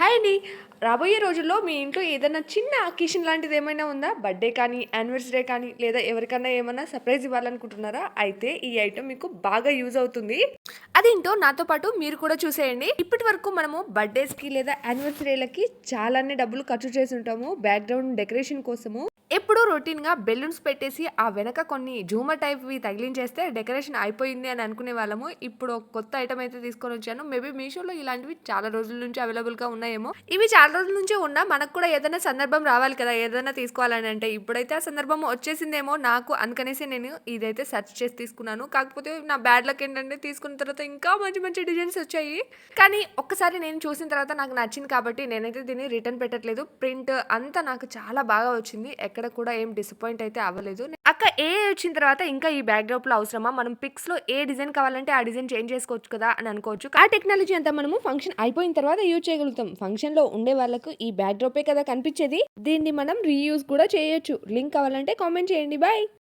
Hi అండి. రాబోయే రోజుల్లో మీ ఇంట్లో ఏదైనా చిన్న అకేషన్ లాంటిది ఏమైనా ఉందా? బర్త్‌డే కానీ, యానివర్సరీ కానీ లేదా ఎవరికన్నా ఏమన్నా సర్ప్రైజ్ ఇవ్వాలనుకుంటున్నారా? అయితే ఈ ఐటెమ్ మీకు బాగా యూజ్ అవుతుంది. అదేంటో నాతో పాటు మీరు కూడా చూసేయండి. ఇప్పటి వరకు మనము బర్త్‌డేస్‌కి లేదా యానివర్సరీలకి చాలానే డబ్బులు ఖర్చు చేసుంటాము. బ్యాక్‌గ్రౌండ్ డెకరేషన్ కోసము. ఎప్పుడూ రొటీన్‌గా బెలూన్స్ పెట్టేసి ఆ వెనక కొన్ని జూమర్ టైప్‌వి తగిలించేస్తే డెకరేషన్ అయిపోయింది అని అనుకునే వాళ్ళము. ఇప్పుడు ఒక కొత్త ఐటెమ్ అయితే తీసుకొనొచ్చాను. మేబీ మీషోలో ఇలాంటివి చాలా రోజుల నుంచి అవైలబుల్‌గా ఉన్నాయేమో. ఇవి చాలా రోజుల నుంచే ఉన్నా మనకు కూడా ఏదైనా సందర్భం రావాలి కదా! ఏదైనా తీసుకోవాలని అంటే. ఇప్పుడైతే ఆ సందర్భం వచ్చేసిందేమో నాకు అందుకనేసి నేను ఇదైతే సెర్చ్ చేసి తీసుకున్నాను. కాకపోతే నా బ్యాడ్ లక్ ఏంటంటే తీసుకున్న తర్వాత ఇంకా మంచి మంచి డిజైన్స్ వచ్చాయి. కానీ ఒక్కసారి నేను చూసిన తర్వాత నాకు నచ్చింది కాబట్టి నేనైతే దీన్ని రిటర్న్ పెట్టట్లేదు. ప్రింట్ అంతా నాకు చాలా బాగా వచ్చింది. ఎక్కడ కూడా ఏం డిసప్పాయింట్ అయితే అవ్వలేదు. అక్క ఏఐ వచ్చిన తర్వాత ఇంకా ఈ బ్యాక్‌డ్రాప్‌లో అవసరమా? మనం పిక్స్‌లో ఏ డిజైన్ కావాలంటే ఆ డిజైన్ చేంజ్ చేసుకోవచ్చు కదా! అని అనుకోవచ్చు. ఆ టెక్నాలజీ అంతా మనము ఫంక్షన్ అయిపోయిన తర్వాత యూజ్ చేయగలుగుతాం. ఫంక్షన్‌లో ఉండే వాళ్ళకు ఈ బ్యాక్‌డ్రాపే కదా కనిపించేది. దీన్ని మనం రీయూజ్ కూడా చేయొచ్చు. లింక్ కావాలంటే కామెంట్ చేయండి. బాయ్.